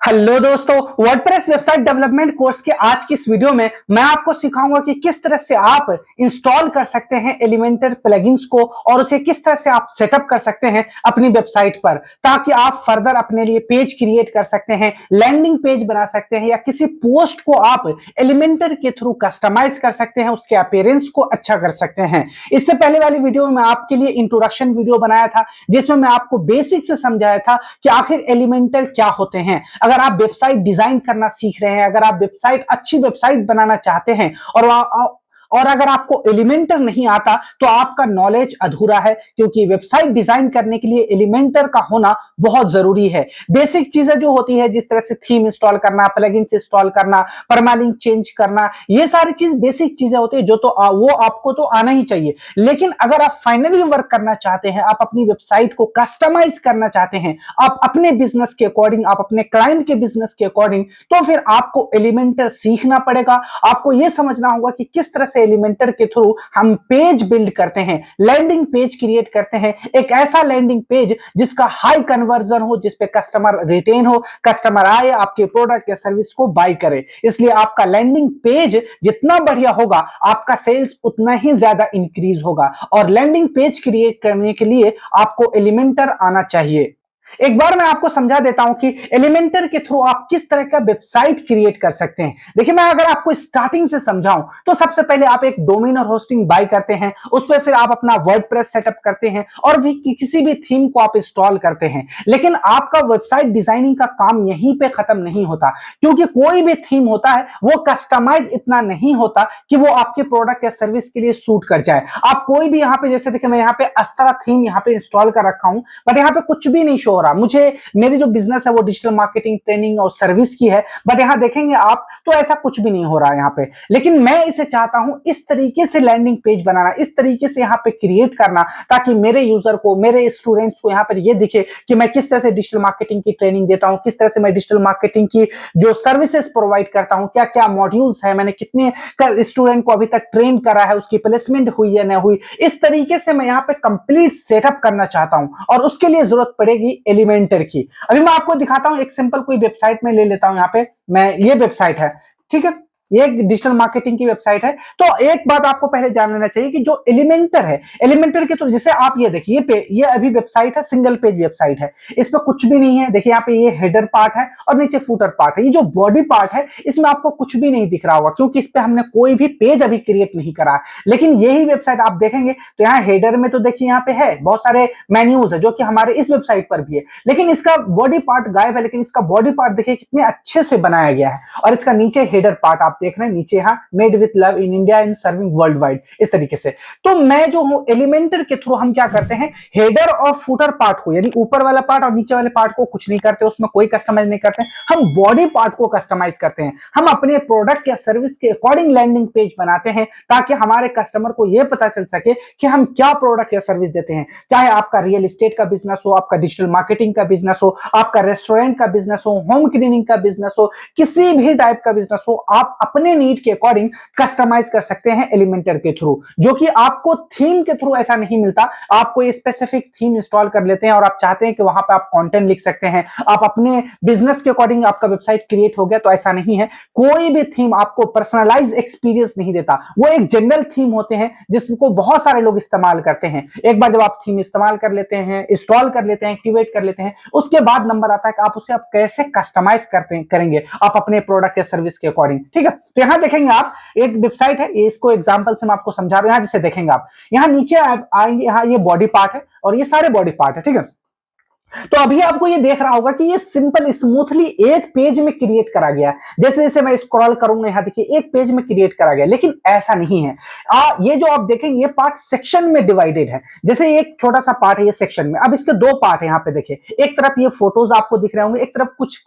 Hello दोस्तों, WordPress website development course के आज की इस वीडियो में मैं आपको सिखाऊंगा कि किस तरह से आप इंस्टॉल कर सकते हैं एलिमेंटर प्लगइन्स को और उसे किस तरह से आप सेटअप कर सकते हैं अपनी वेबसाइट पर, ताकि आप फर्दर अपने लिए पेज क्रिएट कर सकते हैं, लैंडिंग पेज बना सकते हैं या किसी पोस्ट को आप एलिमेंटर के थ्रू कस्टमाइज कर सकते हैं, उसके अपीयरेंस को अच्छा कर सकते हैं। इससे पहले वाली वीडियो में आपके लिए इंट्रोडक्शन वीडियो बनाया था जिसमें मैं आपको बेसिक से समझाया था कि आखिर एलिमेंटर क्या होते हैं। अगर आप वेबसाइट डिजाइन करना सीख रहे हैं, अगर आप वेबसाइट अच्छी वेबसाइट बनाना चाहते हैं और अगर आपको एलिमेंटर नहीं आता तो आपका नॉलेज अधूरा है, क्योंकि वेबसाइट डिजाइन करने के लिए एलिमेंटर का होना बहुत जरूरी है। बेसिक चीजें जो होती है, जिस तरह से थीम इंस्टॉल करना, प्लगइन्स इंस्टॉल करना, परमालिंक चेंज करना, ये सारी चीज बेसिक चीजें होती है जो तो वो आपको तो आना ही चाहिए। लेकिन अगर आप फाइनली वर्क करना चाहते हैं, आप अपनी वेबसाइट को कस्टमाइज करना चाहते हैं, आप अपने बिजनेस के अकॉर्डिंग, आप अपने क्लाइंट के बिजनेस के अकॉर्डिंग, तो फिर आपको एलिमेंटर सीखना पड़ेगा। आपको यह समझना होगा कि किस तरह से एलिमेंटर के थ्रू हम पेज बिल्ड करते हैं, लैंडिंग पेज क्रिएट करते हैं, एक ऐसा लैंडिंग पेज जिसका हाई कन्वर्जन हो, जिस पे कस्टमर रिटेन हो, कस्टमर आए, आपके प्रोडक्ट या सर्विस को बाय करे। इसलिए आपका लैंडिंग पेज जितना बढ़िया होगा, आपका सेल्स उतना ही ज्यादा इंक्रीज होगा। और लैंडिंग पेज क्रिएट करने के लिए आपको एलिमेंटर आना चाहिए। एक बार मैं आपको समझा देता हूं कि एलिमेंटर के थ्रू आप किस तरह का वेबसाइट क्रिएट कर सकते हैं। देखिए, मैं अगर आपको स्टार्टिंग से समझाऊं तो सबसे पहले आप एक डोमेन और होस्टिंग बाय करते हैं, उस पर फिर आप अपना वर्डप्रेस सेटअप करते हैं और भी किसी भी थीम को आप इंस्टॉल करते हैं। लेकिन आपका वेबसाइट डिजाइनिंग का काम यहीं पे खत्म नहीं होता, क्योंकि कोई भी थीम होता है वो कस्टमाइज इतना नहीं होता कि वो आपके प्रोडक्ट या सर्विस के लिए सूट कर जाए। आप कोई भी यहां पे, जैसे देखिए मैं यहां पे अस्त्रा थीम यहां पे इंस्टॉल कर रखा हूं, बट यहां पे कुछ भी नहीं शो हो रहा। मुझे मेरी जो बिजनेस है वो डिजिटल मार्केटिंग, ट्रेनिंग और सर्विस की है, बट यहां देखेंगे आप तो ऐसा कुछ भी नहीं हो रहा यहां पे। लेकिन मैं इसे चाहता हूं इस तरीके से लैंडिंग पेज बनाना, इस तरीके से यहां पे क्रिएट करना, ताकि मेरे यूजर को, मेरे स्टूडेंट्स को यहां पर ये दिखे कि मैं किस तरह से डिजिटल मार्केटिंग की ट्रेनिंग देता हूं, किस तरह से मैं डिजिटल मार्केटिंग की जो सर्विसेज प्रोवाइड करता हूं, क्या क्या मॉड्यूल्स है, मैंने कितने स्टूडेंट को अभी तक ट्रेन करा है, उसकी प्लेसमेंट हुई या नहीं हुई। इस तरीके से मैं यहां पे कंप्लीट सेटअप करना चाहता हूं और उसके लिए जरूरत पड़ेगी एलिमेंटर की। अभी मैं आपको दिखाता हूं, एक सिंपल कोई वेबसाइट में ले लेता हूं। यहां पे मैं, ये वेबसाइट है, ठीक है, ये एक डिजिटल मार्केटिंग की वेबसाइट है। तो एक बात आपको पहले जान लेना चाहिए कि जो एलिमेंटर है, एलिमेंटर के थ्रू जैसे आप ये देखिए, ये अभी वेबसाइट है, सिंगल पेज वेबसाइट है, इस पे कुछ भी नहीं है। देखिए यहाँ पे ये हेडर पार्ट है और नीचे फुटर पार्ट है। ये जो बॉडी पार्ट है इसमें आपको कुछ भी नहीं दिख रहा होगा, क्योंकि इस पे हमने कोई भी पेज अभी क्रिएट नहीं करा। लेकिन यही वेबसाइट आप देखेंगे तो यहाँ हेडर में तो देखिए यहाँ पे है बहुत सारे मेन्यूज है जो कि हमारे इस वेबसाइट पर भी है, लेकिन इसका बॉडी पार्ट गायब है। लेकिन इसका बॉडी पार्ट देखिए कितने अच्छे से बनाया गया है। और इसका नीचे हेडर पार्ट आप देख रहे हैं, नीचे यहां made with love in India and serving world wide, इस तरीके से। तो मैं जो हूं एलिमेंटर के थ्रू हम क्या करते हैं, हेडर और फुटर पार्ट को, यानी ऊपर वाला पार्ट और नीचे वाले पार्ट को कुछ नहीं करते, उसमें कोई कस्टमाइज नहीं करते, हम बॉडी पार्ट को कस्टमाइज करते हैं। हम अपने प्रोडक्ट या सर्विस के अकॉर्डिंग लैंडिंग पेज बनाते हैं, ताकि हमारे कस्टमर को यह पता चल सके कि हम क्या प्रोडक्ट या सर्विस देते हैं। चाहे आपका रियल एस्टेट का बिजनेस हो, आपका डिजिटल मार्केटिंग का बिजनेस हो, आपका रेस्टोरेंट का बिजनेस हो, होम क्लीनिंग का बिजनेस हो, किसी भी टाइप का बिजनेस हो, आप अपने नीड के अकॉर्डिंग कस्टमाइज कर सकते हैं एलिमेंटर के थ्रू, जो कि आपको थीम के थ्रू ऐसा नहीं मिलता। आपको स्पेसिफिक थीम इंस्टॉल कर लेते हैं और आप चाहते हैं कि वहां पे आप कंटेंट लिख सकते हैं, आप अपने बिजनेस के अकॉर्डिंग आपका वेबसाइट क्रिएट हो गया, तो ऐसा नहीं है। कोई भी थीम आपको पर्सनलाइज एक्सपीरियंस नहीं देता। वो एक जनरल थीम होते हैं जिसको बहुत सारे लोग इस्तेमाल करते हैं। एक बार जब आप थीम इस्तेमाल कर लेते हैं, इंस्टॉल कर लेते हैं, एक्टिवेट कर लेते हैं, उसके बाद नंबर आता है कि आप उसे आप कैसे कस्टमाइज करेंगे आप अपने प्रोडक्ट या सर्विस के अकॉर्डिंग, ठीक है। तो यहां देखेंगे आप, एक वेबसाइट है, इसको एग्जांपल से मैं आपको समझा रहा हूं। यहां जैसे देखेंगे आप, यहां नीचे आएंगे, यहां ये बॉडी पार्ट है और ये सारे बॉडी पार्ट है, ठीक है। तो अभी आपको ये देख रहा होगा कि ये सिंपल स्मूथली एक पेज में क्रिएट करा गया। जैसे जैसे मैं स्क्रॉल करूंगा, यहां देखिए एक पेज में क्रिएट करा गया, लेकिन ऐसा नहीं है। ये जो आप देखेंगे, ये पार्ट सेक्शन में डिवाइडेड है। जैसे एक छोटा सा पार्ट है ये सेक्शन में, अब इसके दो पार्ट है। यहाँ पे देखिए, एक तरफ ये फोटोज आपको दिख रहे होंगे, एक तरफ कुछ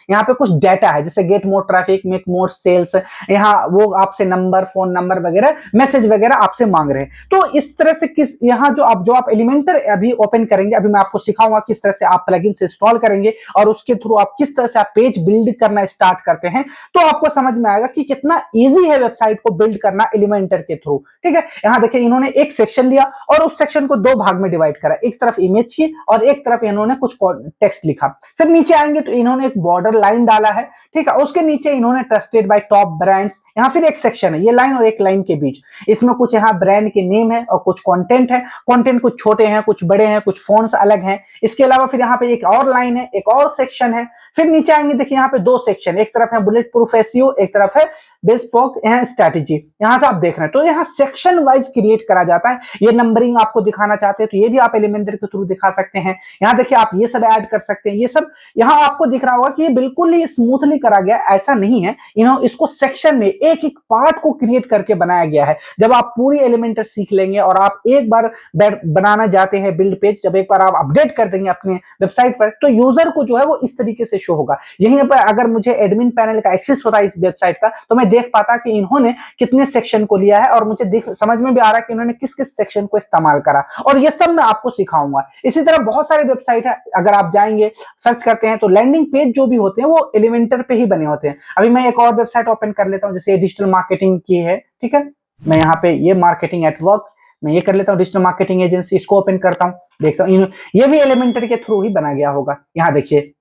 यहाँ पे कुछ डाटा है, जैसे get more traffic, make more sales, यहाँ वो आपसे नंबर, फोन नंबर वगैरह, मैसेज वगैरह आपसे मांग रहे हैं। तो इस तरह से यहाँ जो आप एलिमेंटर अभी ओपन करेंगे, अभी मैं आपको सिखाऊंगा किस तरह तरह से आप प्लगइन से इंस्टॉल करेंगे और उसके थ्रू आप किस तरह से आप पेज बिल्ड करना स्टार्ट करते हैं, तो आपको समझ में आएगा कि कितना इजी है वेबसाइट को बिल्ड करना एलिमेंटर के थ्रू। ठीक है, यहां देखिए इन्होंने एक सेक्शन लिया और उस सेक्शन को दो भाग में डिवाइड करा, एक तरफ इमेज की और एक तरफ इन्होंने कुछ टेक्स्ट लिखा। फिर नीचे आएंगे तो इन्होंने एक बॉर्डर लाइन डाला है, ठीक है, उसके नीचे इन्होंने ट्रस्टेड बाय टॉप ब्रांड्स, यहाँ फिर एक सेक्शन है, ये लाइन और एक लाइन के बीच इसमें कुछ यहाँ ब्रांड के नेम है और कुछ कंटेंट है, कंटेंट कुछ छोटे हैं कुछ बड़े हैं, कुछ फॉन्ट्स अलग हैं। इसके अलावा फिर यहाँ पे एक और लाइन है, एक और सेक्शन है। फिर नीचे आएंगे देखिए यहाँ पे दो सेक्शन, एक तरफ है बुलेट प्रूफ एसईओ, एक तरफ है बेस्पोक स्ट्रैटेजी। यहाँ से आप देख रहे हैं तो यहाँ सेक्शन वाइज क्रिएट करा जाता है। ये नंबरिंग आपको दिखाना चाहते हैं तो ये भी आप एलिमेंटर के थ्रू दिखा सकते हैं। यहाँ देखिए आप ये सब ऐड कर सकते हैं, ये सब यहाँ आपको दिख रहा होगा कि ये बिल्कुल ही स्मूथली करा गया, ऐसा नहीं है। इसको सेक्शन में एक एक पार्ट को क्रिएट करके बनाया गया है। जब आप पूरी एलिमेंटर सीख लेंगे और आप एक बार बनाना जाते हैं बिल्ड पेज, जब एक बार आप अपडेट कर देंगे अपने वेबसाइट पर तो यूजर को जो है वो इस तरीके से शो होगा। यहीं पर अगर मुझे एडमिन पैनल का एक्सेस होता है इस वेबसाइट का तो मैं देख पाता कि इन्होंने कितने सेक्शन को लिया है और मुझे समझ में भी आ रहा है कि इन्होंने किस किस सेक्शन को इस्तेमाल करा, और ये सब मैं आपको सिखाऊंगा। इसी तरह बहुत सारे वेबसाइट है, अगर आप जाएंगे सर्च करते हैं तो लैंडिंग पेज जो भी होते हैं वो एलिमेंटर पे ही बने होते हैं। अभी मैं एक और वेबसाइट ओपन कर लेता हूं, जैसे डिजिटल मार्केटिंग की है, ठीक है, मैं यहाँ पे ये मार्केटिंग एट वर्क मैं ये कर लेता हूँ, डिजिटल मार्केटिंग एजेंसी, इसको ओपन करता हूँ, देखता हूँ ये भी एलिमेंटर के थ्रू ही बना गया होगा। यहाँ देखिए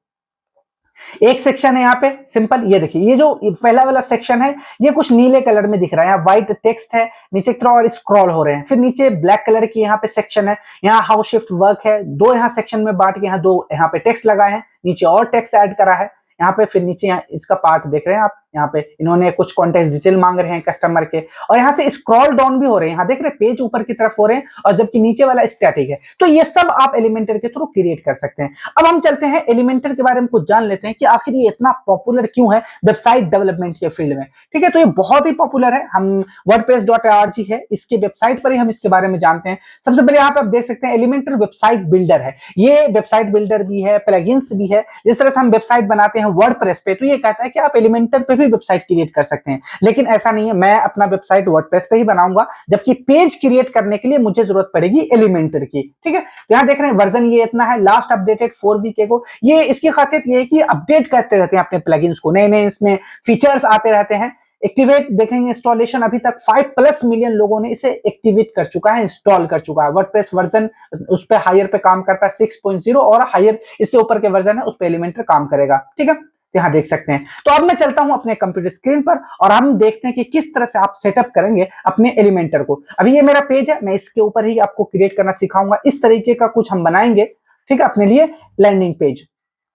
एक सेक्शन है यहाँ पे सिंपल, ये देखिए ये जो पहला वाला सेक्शन है ये कुछ नीले कलर में दिख रहा है, यहाँ व्हाइट टेक्स्ट है, नीचे की तरफ और स्क्रॉल हो रहे हैं। फिर नीचे ब्लैक कलर की यहाँ पे सेक्शन है, यहाँ हाउ शिफ्ट वर्क है, दो यहाँ सेक्शन में बांट के यहाँ दो यहाँ पे टेक्स्ट लगाए हैं, नीचे और टेक्स्ट ऐड करा है यहाँ पे। फिर नीचे यहाँ इसका पार्ट देख रहे हैं आप, यहाँ पे इन्होंने कुछ कॉन्टेक्स्ट डिटेल मांग रहे हैं कस्टमर के, और यहाँ से स्क्रॉल डाउन भी हो रहे हैं, यहाँ देख रहे हैं पेज ऊपर की तरफ हो रहे हैं और जबकि नीचे वाला स्टैटिक है। तो ये सब आप एलिमेंटर के थ्रू क्रिएट कर सकते हैं। अब हम चलते हैं एलिमेंटर के बारे में कुछ जान लेते हैं कि आखिर ये इतना पॉपुलर क्यों है वेबसाइट डेवलपमेंट के फील्ड में। ठीक है, तो ये बहुत ही पॉपुलर है। हम wordpress.org है इसके वेबसाइट पर ही हम इसके बारे में जानते हैं। सबसे पहले यहाँ पे आप देख सकते हैं एलिमेंटर वेबसाइट बिल्डर है। ये वेबसाइट बिल्डर भी है, प्लगइन्स भी है। जिस तरह से हम वेबसाइट बनाते हैं वर्डप्रेस पे, तो ये कहता है कि आप एलिमेंटर पे भी वेबसाइट क्रिएट कर सकते हैं, लेकिन ऐसा नहीं है। मैं अपना वेबसाइट वर्डप्रेस पे ही बनाऊंगा, जबकि पेज क्रिएट करने के लिए मुझे जरूरत पड़ेगी एलिमेंटर की। ठीक है, तो यहाँ देख रहे हैं वर्जन ये इतना है, लास्ट अपडेटेड 4 वीक एगो। ये इसकी खासियत ये है कि अपडेट करते रहते हैं अपने प्लगइन्स को, नए नए इसमें फीचर्स आते रहते हैं। एक्टिवेट देखेंगे इंस्टॉलेशन अभी तक 5+ मिलियन लोगों ने इसे एक्टिवेट कर चुका है, इंस्टॉल कर चुका है। वर्डप्रेस वर्जन उस पे हायर पे काम करता है 6.0, और हायर इससे ऊपर के वर्जन है उस पे एलिमेंटर काम करेगा। ठीक है, यहाँ देख सकते हैं। तो अब मैं चलता हूं अपने कंप्यूटर स्क्रीन पर और हम देखते हैं कि किस तरह से आप सेटअप करेंगे अपने एलिमेंटर को। अभी ये मेरा पेज है, मैं इसके ऊपर ही आपको क्रिएट करना सिखाऊंगा। इस तरीके का कुछ हम बनाएंगे, ठीक है, अपने लिए लैंडिंग पेज।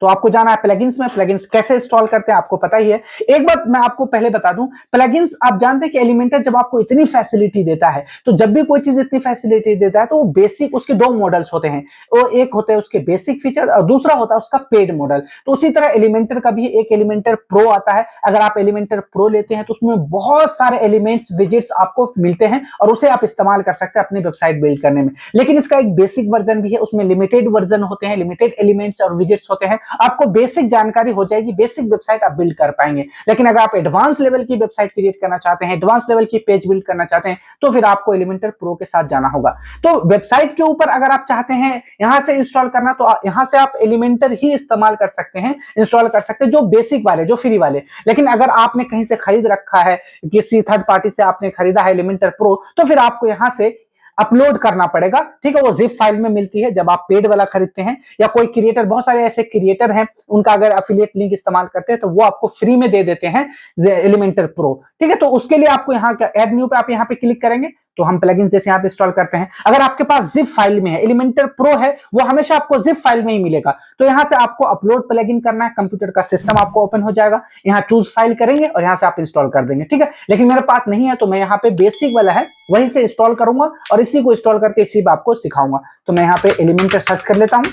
तो आपको जाना है प्लगइन्स में, प्लगइन्स कैसे इंस्टॉल करते हैं आपको पता ही है। एक बात मैं आपको पहले बता दूं, प्लगइन्स आप जानते हैं कि एलिमेंटर जब आपको इतनी फैसिलिटी देता है, तो जब भी कोई चीज इतनी फैसिलिटी देता है तो वो बेसिक, उसके दो मॉडल्स होते हैं, वो एक होता है उसके बेसिक फीचर और दूसरा होता है उसका पेड मॉडल। तो उसी तरह एलिमेंटर का भी एक एलिमेंटर प्रो आता है। अगर आप एलिमेंटर प्रो लेते हैं तो उसमें बहुत सारे एलिमेंट्स विजिट्स आपको मिलते हैं और उसे आप इस्तेमाल कर सकते हैं अपनी वेबसाइट बिल्ड करने में। लेकिन इसका एक बेसिक वर्जन भी है, उसमें लिमिटेड वर्जन होते हैं, लिमिटेड एलिमेंट्स और विजिट्स होते हैं। आपको बेसिक जानकारी हो जाएगी, बेसिक वेबसाइट आप बिल्ड कर पाएंगे। लेकिन अगर आप एडवांस लेवल की वेबसाइट क्रिएट करना चाहते हैं, एडवांस लेवल की पेज बिल्ड करना चाहते हैं, तो फिर आपको एलिमेंटर प्रो के साथ जाना होगा। तो वेबसाइट के ऊपर अगर आप चाहते हैं यहां से इंस्टॉल करना, तो यहां से आप एलिमेंटर ही इस्तेमाल कर सकते हैं, इंस्टॉल कर सकते हैं, जो बेसिक वाले, जो फ्री वाले। लेकिन अगर आपने कहीं से खरीद रखा है, किसी थर्ड पार्टी से आपने खरीदा है एलिमेंटर प्रो, तो फिर आपको यहां से अपलोड करना पड़ेगा। ठीक है, वो जिप फाइल में मिलती है जब आप पेड वाला खरीदते हैं, या कोई क्रिएटर, बहुत सारे ऐसे क्रिएटर हैं उनका अगर एफिलिएट लिंक इस्तेमाल करते हैं तो वो आपको फ्री में दे देते हैं एलिमेंटर प्रो। ठीक है, तो उसके लिए आपको यहाँ ऐड न्यू पे आप यहाँ पे क्लिक करेंगे तो हम प्लगइन जैसे यहाँ पे इंस्टॉल करते हैं। अगर आपके पास जिप फाइल में है, एलिमेंटर प्रो है, वो हमेशा आपको जिप फाइल में ही मिलेगा। तो यहाँ से आपको अपलोड प्लगइन करना है, कंप्यूटर का सिस्टम आपको ओपन हो जाएगा, यहाँ चूज फाइल करेंगे और यहाँ से आप इंस्टॉल कर देंगे। ठीक है, लेकिन मेरे पास नहीं है तो मैं यहाँ पे बेसिक वाला है वहीं से इंस्टॉल करूंगा और इसी को इंस्टॉल करके इसी पे आपको सिखाऊंगा। तो मैं यहाँ पे एलिमेंटर सर्च कर लेता हूँ।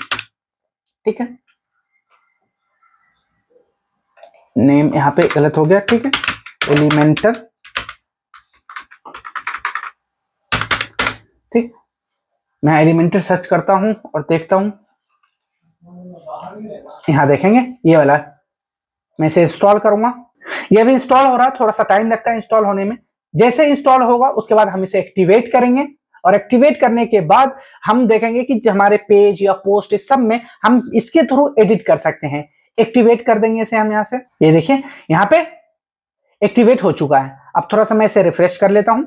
ठीक है, नेम यहाँ पे गलत हो गया। ठीक है, एलिमेंटर, ठीक, मैं एलिमेंटर सर्च करता हूं और देखता हूं, यहां देखेंगे ये वाला, मैं इसे इंस्टॉल करूंगा। ये भी इंस्टॉल हो रहा है, थोड़ा सा टाइम लगता है इंस्टॉल होने में। जैसे इंस्टॉल होगा उसके बाद हम इसे एक्टिवेट करेंगे और एक्टिवेट करने के बाद हम देखेंगे कि हमारे पेज या पोस्ट इस सब में हम इसके थ्रू एडिट कर सकते हैं। एक्टिवेट कर देंगे इसे हम यहां से, ये देखिए यहां पे एक्टिवेट हो चुका है। अब थोड़ा सा मैं इसे रिफ्रेश कर लेता हूं।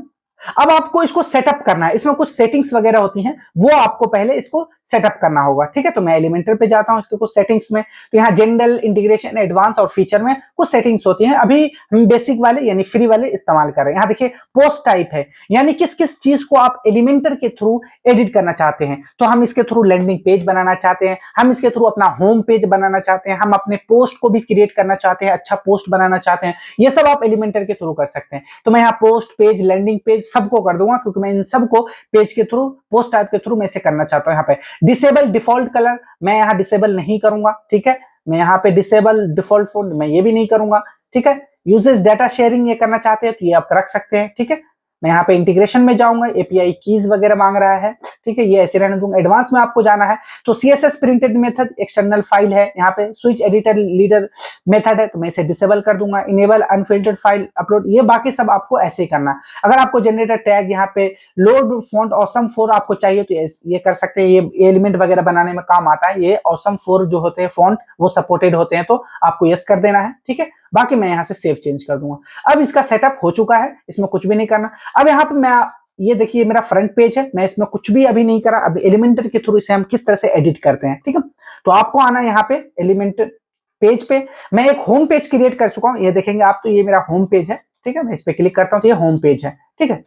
अब आपको इसको सेटअप करना है, इसमें कुछ सेटिंग्स वगैरह होती हैं, वो आपको पहले इसको सेटअप करना होगा, ठीक है। तो मैं एलिमेंटर पे जाता हूं, इसके कुछ सेटिंग्स में, तो यहाँ जनरल, इंटीग्रेशन, एडवांस और फीचर में कुछ सेटिंग्स होती हैं। अभी हम बेसिक वाले यानी फ्री वाले इस्तेमाल कर रहे हैं। यहाँ देखिए पोस्ट टाइप है, यानी किस किस चीज को आप एलिमेंटर के थ्रू एडिट करना चाहते हैं। तो हम इसके थ्रू लैंडिंग पेज बनाना चाहते हैं, हम इसके थ्रू अपना होम पेज बनाना चाहते हैं, हम अपने पोस्ट को भी क्रिएट करना चाहते हैं, अच्छा पोस्ट बनाना चाहते हैं, ये सब आप एलिमेंटर के थ्रू कर सकते हैं। तो मैं यहाँ पोस्ट पेज, लैंडिंग पेज सबको कर दूंगा, क्योंकि मैं इन सबको पेज के थ्रू, पोस्ट टाइप के थ्रू मैं इसे करना चाहता हूँ। यहाँ पे डिसेबल डिफॉल्ट कलर मैं यहाँ डिसेबल नहीं करूंगा, ठीक है। मैं यहाँ पे डिसेबल डिफॉल्ट फोल्ड मैं ये भी नहीं करूंगा, ठीक है। यूजेस डाटा शेयरिंग ये करना चाहते हैं तो ये आप रख सकते हैं, ठीक है। मैं यहाँ पे इंटीग्रेशन में जाऊंगा, एपीआई कीज वगैरह मांग रहा है, ठीक है, ये ऐसे रहने दूंगा। एडवांस में आपको जाना है तो CSS printed method external file है, यहाँ पे स्विच एडिटर लीडर मेथड है, तो मैं इसे डिसेबल कर दूंगा। इनेबल अनफिल्टर्ड फाइल अपलोड, ये बाकी सब आपको ऐसे ही करना। अगर आपको जनरेटर टैग यहाँ पे लोड फॉन्ट ऑसम 4 आपको चाहिए तो ये कर सकते हैं, ये एलिमेंट वगैरह बनाने में काम आता है। ये ऑसम 4 जो होते हैं फॉन्ट वो सपोर्टेड होते हैं, तो आपको यस कर देना है, ठीक है। बाकी मैं यहाँ से सेव चेंज कर दूंगा। अब इसका सेटअप हो चुका है, इसमें कुछ भी नहीं करना। अब यहाँ पे मैं, ये देखिए मेरा फ्रंट पेज है, मैं इसमें कुछ भी अभी नहीं करा। अब एलिमेंटर के थ्रू इसे हम किस तरह से एडिट करते हैं, ठीक है। तो आपको आना है यहाँ पे एलिमेंटर पेज पे। मैं एक होम पेज क्रिएट कर चुका हूँ, ये देखेंगे आप, तो ये मेरा होम पेज है, ठीक है। मैं इस पे क्लिक करता हूँ तो ये होम पेज है, ठीक है।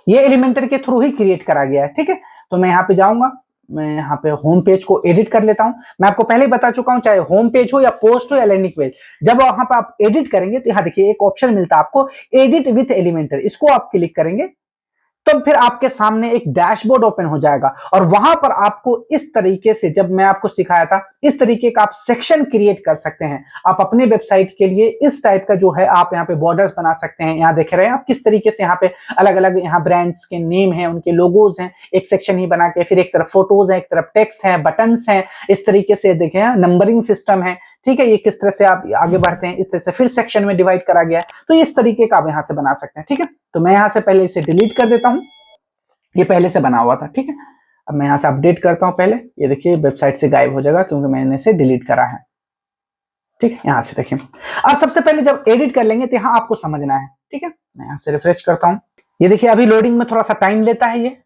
ये एलिमेंटर के थ्रू ही क्रिएट करा गया है, ठीक है। तो मैं यहाँ पे जाऊंगा, मैं यहाँ पे होम पेज को एडिट कर लेता हूं। मैं आपको पहले ही बता चुका हूं, चाहे होम पेज हो या पोस्ट हो या लैंडिंग पेज, जब वहां पर आप एडिट करेंगे तो यहाँ देखिए एक ऑप्शन मिलता है आपको, एडिट विथ एलिमेंटर, इसको आप क्लिक करेंगे तो फिर आपके सामने एक डैशबोर्ड ओपन हो जाएगा और वहां पर आपको इस तरीके से, जब मैं आपको सिखाया था, इस तरीके का आप सेक्शन क्रिएट कर सकते हैं। आप अपने वेबसाइट के लिए इस टाइप का जो है आप यहाँ पे बॉर्डर्स बना सकते हैं। यहाँ देख रहे हैं आप किस तरीके से यहाँ पे अलग अलग यहाँ ब्रांड्स के नेम है, उनके लोगोज हैं, एक सेक्शन ही बना के, फिर एक तरफ फोटोज है, एक तरफ टेक्स्ट है, बटन्स हैं, इस तरीके से देखें नंबरिंग सिस्टम है, ठीक है। ये किस तरह से आप आगे बढ़ते हैं, इस तरह से फिर सेक्शन में डिवाइड करा गया है, तो इस तरीके का आप यहाँ से बना सकते हैं, ठीक है। तो मैं यहाँ से पहले इसे डिलीट कर देता हूँ, ये पहले से बना हुआ था, ठीक है। अब मैं यहाँ से अपडेट करता हूँ पहले, ये देखिए वेबसाइट से गायब हो जाएगा क्योंकि मैंने इसे डिलीट करा है, ठीक है। यहाँ से देखिए, अब सबसे पहले जब एडिट कर लेंगे तो यहाँ आपको समझना है, ठीक है। मैं यहाँ से रिफ्रेश करता हूँ, ये देखिए अभी लोडिंग में थोड़ा सा टाइम लेता है ये।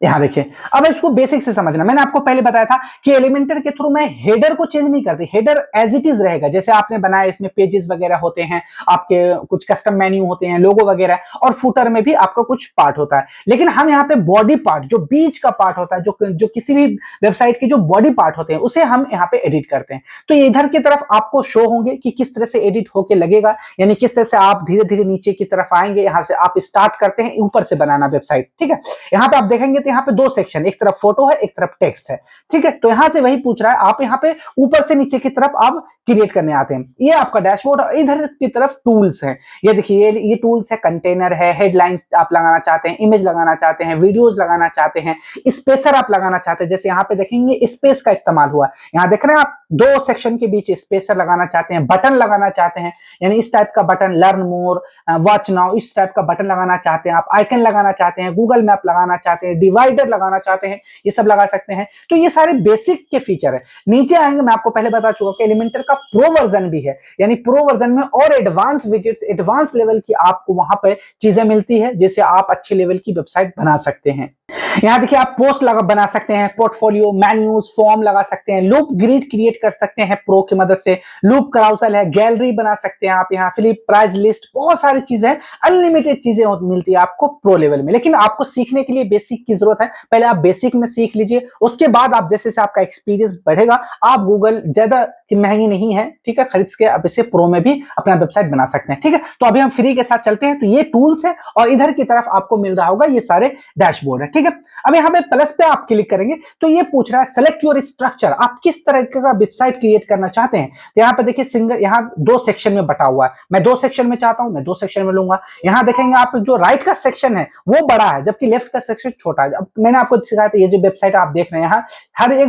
यहाँ देखिए, अब इसको बेसिक से समझना। मैंने आपको पहले बताया था कि एलिमेंटर के थ्रू मैं हेडर को चेंज नहीं करती, हेडर एज इट इज रहेगा, जैसे आपने बनाया, इसमें पेजेस वगैरह होते हैं, आपके कुछ कस्टम मेन्यू होते हैं, लोगो वगैरह, और फुटर में भी आपका कुछ पार्ट होता है। लेकिन हम यहाँ पे बॉडी पार्ट, जो बीच का पार्ट होता है, जो किसी भी वेबसाइट के जो बॉडी पार्ट होते हैं, उसे हम यहाँ पे एडिट करते हैं। तो इधर की तरफ आपको शो होंगे कि किस तरह से एडिट होके लगेगा, यानी किस तरह से आप धीरे धीरे नीचे की तरफ आएंगे। यहाँ से आप स्टार्ट करते हैं ऊपर से बनाना वेबसाइट, ठीक है। यहाँ पे आप देखेंगे यहाँ पे दो सेक्शन, एक तरफ फोटो है, एक तरफ टेक्स्ट है, ठीक है। तो यहां से वही पूछ रहा है, आप यहाँ पे ऊपर से नीचे की तरफ आप क्रिएट करने आते हैं। ये आपका डैशबोर्ड, इधर की तरफ टूल्स हैं। ये देखिए ये टूल्स है, कंटेनर है, हेडलाइंस आप लगाना चाहते हैं, इमेज लगाना चाहते हैं, वीडियोस लगाना चाहते हैं, स्पेसर आप लगाना चाहते हैं, जैसे यहाँ पे देखेंगे स्पेस का इस्तेमाल हुआ। यहाँ देख रहे हैं आप, दो सेक्शन के बीच स्पेसर लगाना चाहते हैं, बटन लगाना चाहते हैं, यानी इस टाइप का button, learn more, watch now, इस टाइप का बटन लगाना चाहते हैं आप, आइकन लगाना चाहते हैं, गूगल मैप लगाना चाहते हैं, डिवाइडर लगाना चाहते हैं, ये सब लगा सकते हैं। तो ये सारे बेसिक के फीचर है। नीचे आएंगे, मैं आपको पहले बता चुका कि एलिमेंटर का प्रो वर्जन भी है, यानी प्रो वर्जन में और एडवांस विजेट्स, एडवांस लेवल की आपको वहां पे चीजें मिलती है, जिससे आप अच्छे लेवल की वेबसाइट बना सकते हैं। यहाँ देखिए आप पोस्ट लगा बना सकते हैं, पोर्टफोलियो, मेन्यूज, फॉर्म लगा सकते हैं, लूप ग्रिड क्रिएट कर सकते हैं प्रो की मदद से, लूप कराउसल है, गैलरी बना सकते हैं आप, यहाँ फ्लिप प्राइस लिस्ट, बहुत सारी चीजें, अनलिमिटेड चीजें मिलती है आपको प्रो लेवल में। लेकिन आपको सीखने के लिए बेसिक की जरूरत है, पहले आप बेसिक में सीख लीजिए, उसके बाद आप जैसे से आपका एक्सपीरियंस बढ़ेगा, आप गूगल ज्यादा की महंगी नहीं है, ठीक है, खरीद के आप इसे प्रो में भी अपना वेबसाइट बना सकते हैं, ठीक है। तो अभी हम फ्री के साथ चलते हैं। तो ये टूल्स है और इधर की तरफ आपको मिल रहा होगा ये सारे डैशबोर्ड है, ठीक है। अब यहाँ पे प्लस पे आप क्लिक करेंगे तो ये पूछ रहा है सेलेक्ट योर स्ट्रक्चर, आप किस तरह का वेबसाइट क्रिएट करना चाहते हैं। तो यहाँ पे देखिए सिंगल, यहाँ दो सेक्शन में बटा हुआ है, मैं दो सेक्शन में चाहता हूं, मैं दो सेक्शन में लूंगा। यहाँ देखेंगे आप जो राइट का सेक्शन है वो बड़ा है, जबकि लेफ्ट का सेक्शन छोटा है। अब मैंने आपको सिखाया था, ये जो वेबसाइट आप देख रहे हैं, यहाँ हर एक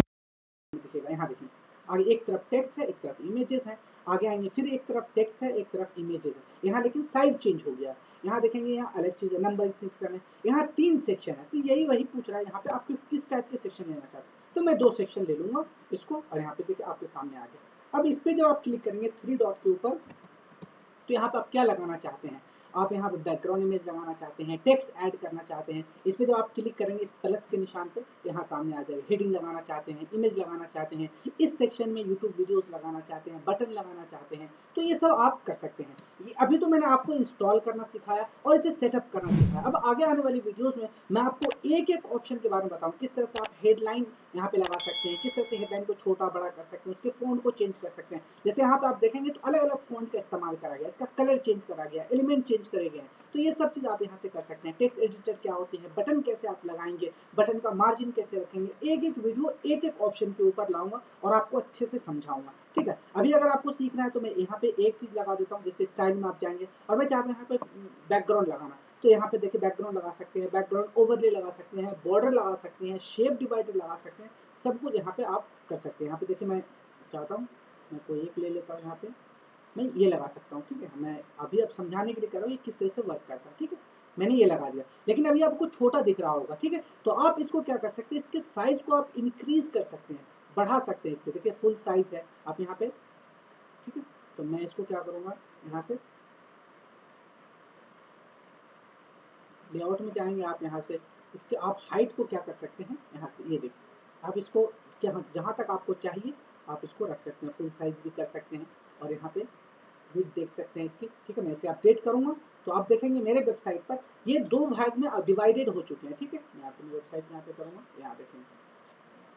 दिखेगा, यहाँ देखिए आगे एक तरफ टेक्स्ट है, एक तरफ इमेजेस है, आगे आएंगे फिर एक तरफ टेक्स्ट है, एक तरफ इमेजेस है। यहाँ लेकिन साइड चेंज हो गया, यहाँ देखेंगे यहाँ अलग चीज़ है, नंबरिंग सिस्टम है, यहाँ 3 सेक्शन है। तो यही वही पूछ रहा है यहाँ पे आपको किस टाइप के सेक्शन लेना चाहते हैं। तो मैं 2 सेक्शन ले लूँगा इसको, और यहाँ पे देखिए आपके सामने आ गया। अब इस पर जब आप क्लिक करेंगे 3 डॉट के ऊपर, तो यहाँ पे आप क्या लगाना चाहते हैं, आप यहाँ पे बैकग्राउंड इमेज लगाना चाहते हैं, टेक्स्ट ऐड करना चाहते हैं। इस पर जब आप क्लिक करेंगे इस प्लस के निशान पे, यहाँ सामने आ जाएगा। हेडिंग लगाना चाहते हैं, इमेज लगाना चाहते हैं, इस सेक्शन में यूट्यूब वीडियोस लगाना चाहते हैं, बटन लगाना चाहते हैं, तो ये सब आप कर सकते हैं। ये अभी तो मैंने आपको इंस्टॉल करना सिखाया और इसे सेटअप करना सिखाया। अब आगे आने वाली वीडियोस में मैं आपको एक एक ऑप्शन के बारे में बताऊँ, किस तरह से आप हेडलाइन यहाँ पे लगा सकते हैं, किस तरह से हेडलाइन को छोटा बड़ा कर सकते हैं, उसके फ़ॉन्ट को चेंज कर सकते हैं। जैसे यहाँ पे आप देखेंगे तो अलग अलग फ़ॉन्ट का इस्तेमाल करा गया, इसका कलर चेंज करा गया, एलिमेंट चेंज करे गए हैं। तो ये सब चीज़ आप यहाँ से कर सकते हैं। टेक्स्ट एडिटर क्या होती है, बटन कैसे आप लगाएंगे, बटन का मार्जिन कैसे रखेंगे, एक एक वीडियो एक एक ऑप्शन के ऊपर लाऊंगा और आपको अच्छे से समझाऊंगा। ठीक है, अभी अगर आपको सीखना है तो मैं यहाँ पे एक चीज़ लगा देता हूँ। जैसे स्टाइल में आप जाएंगे और मैं चाहता हूँ यहाँ पे बैकग्राउंड लगाना, तो यहाँ पे देखिए बैकग्राउंड लगा सकते हैं, बैकग्राउंड ओवरले लगा सकते हैं, बॉर्डर लगा सकते हैं, शेप डिवाइडर लगा सकते हैं, सब कुछ यहाँ पे आप कर सकते हैं। यहाँ पे देखिए मैं चाहता हूँ, मैं कोई एक ले लेता हूँ, यहाँ पे मैं ये लगा सकता हूँ। ठीक है, मैं अभी अब समझाने के लिए कर रहा हूँ ये किस तरह से वर्क करता है। ठीक है, मैंने ये लगा दिया, लेकिन अभी आपको छोटा दिख रहा होगा। ठीक है, तो आप इसको क्या कर सकते हैं, इसके साइज को आप इंक्रीज कर सकते हैं, बढ़ा सकते हैं इसके। देखिए फुल साइज है आप यहाँ पे। ठीक है, तो मैं इसको क्या करूँगा, यहाँ से लेआउट में जाएंगे आप, यहाँ से इसके आप हाइट को क्या कर सकते हैं, यहाँ से ये देखिए आप इसको क्या जहाँ तक आपको चाहिए आप इसको रख सकते हैं, फुल साइज भी कर सकते हैं। और यहाँ पे विड्थ देख सकते हैं इसकी। ठीक है, मैं इसे अपडेट करूँगा तो आप देखेंगे मेरे वेबसाइट पर ये 2 भाग में डिवाइडेड हो चुके हैं। ठीक है, मैं अपनी वेबसाइट में यहाँ पे करूँगा, यहाँ देखेंगे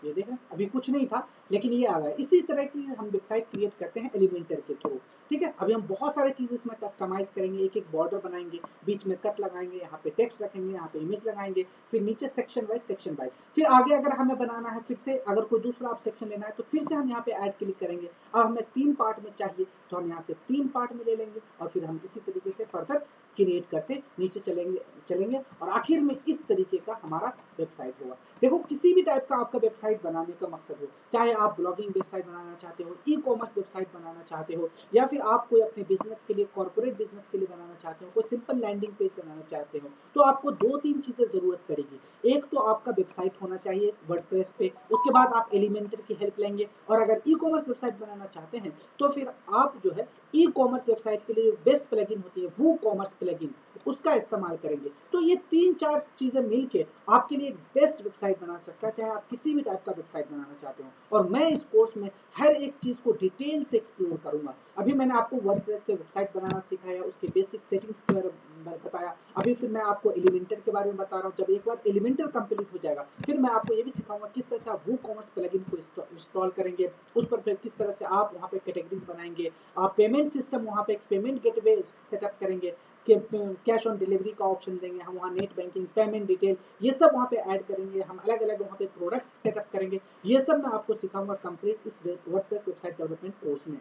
ये देख रहे हैं, अभी कुछ नहीं था लेकिन ये आ गया। इसी तरह की हम वेबसाइट क्रिएट करते हैं एलिमेंटर के थ्रू। ठीक है, अभी हम बहुत सारे चीज़ इसमें कस्टमाइज करेंगे, एक एक बॉर्डर बनाएंगे, बीच में कट लगाएंगे, यहाँ पे टेक्स्ट रखेंगे, यहाँ पे इमेज लगाएंगे, फिर नीचे सेक्शन वाइज, फिर आगे अगर हमें बनाना है, फिर से अगर कोई दूसरा आप सेक्शन लेना है तो फिर से हम यहाँ पे ऐड क्लिक करेंगे। अब हमें 3 पार्ट में चाहिए तो हम यहाँ से 3 पार्ट में ले लेंगे और फिर हम इसी तरीके से फर्दर क्रिएट करते नीचे चलेंगे और आखिर में इस तरीके का हमारा वेबसाइट होगा। देखो किसी भी टाइप का आपका वेबसाइट बनाने का मकसद हो, चाहे आप ब्लॉगिंग वेबसाइट बनाना चाहते हो, ई कॉमर्स वेबसाइट बनाना चाहते हो, या फिर आप कोई अपने बिजनेस के लिए, कॉर्पोरेट बिजनेस के लिए बनाना चाहते हो, कोई सिंपल लैंडिंग पेज बनाना चाहते हो, तो आपको 2-3 चीज़ें ज़रूरत पड़ेगी। एक तो आपका वेबसाइट होना चाहिए वर्डप्रेस पे, उसके बाद आप एलिमेंटर की हेल्प लेंगे, और अगर ई कॉमर्स वेबसाइट बनाना चाहते हैं तो फिर आप जो है ई कॉमर्स वेबसाइट के लिए बेस्ट प्लगइन होती है वो कॉमर्स प्लगइन, उसका इस्तेमाल करेंगे। तो ये 3-4 चीज़ें मिलके आपके लिए एक बेस्ट वेबसाइट बना सकता है, चाहे आप किसी भी टाइप का वेबसाइट बनाना चाहते हो। और मैं इस कोर्स में हर एक चीज़ को डिटेल से एक्सप्लोर करूंगा। अभी मैंने आपको वर्डप्रेस पे वेबसाइट बनाना सिखाया, उसके बेसिक सेटिंग्स के बारे में बताया, अभी फिर मैं आपको एलिमेंटर के बारे में बता रहा हूँ। जब एक बार एलिमेंटर कंप्लीट हो जाएगा फिर मैं आपको ये भी सिखाऊंगा किस तरह से आप वो कॉमर्स प्लगइन को इंस्टॉल करेंगे, उस पर फिर किस तरह से आप वहाँ पे कैटेगरीज बनाएंगे, आप पेमेंट सिस्टम वहाँ पे पेमेंट गेटवे सेटअप करेंगे, कैश ऑन डिलीवरी का ऑप्शन देंगे हम, वहाँ नेट बैंकिंग, पेमेंट डिटेल, ये सब वहाँ पे ऐड करेंगे हम, अलग अलग वहाँ पे प्रोडक्ट्स सेटअप करेंगे। ये सब मैं आपको सिखाऊंगा कंप्लीट इस वर्डप्रेस वेबसाइट डेवलपमेंट कोर्स में।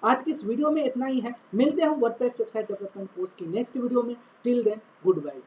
आज की इस वीडियो में इतना ही है, मिलते हैं वर्डप्रेस वेबसाइट डेवलपमेंट कोर्स की नेक्स्ट वीडियो में। Till then good bye.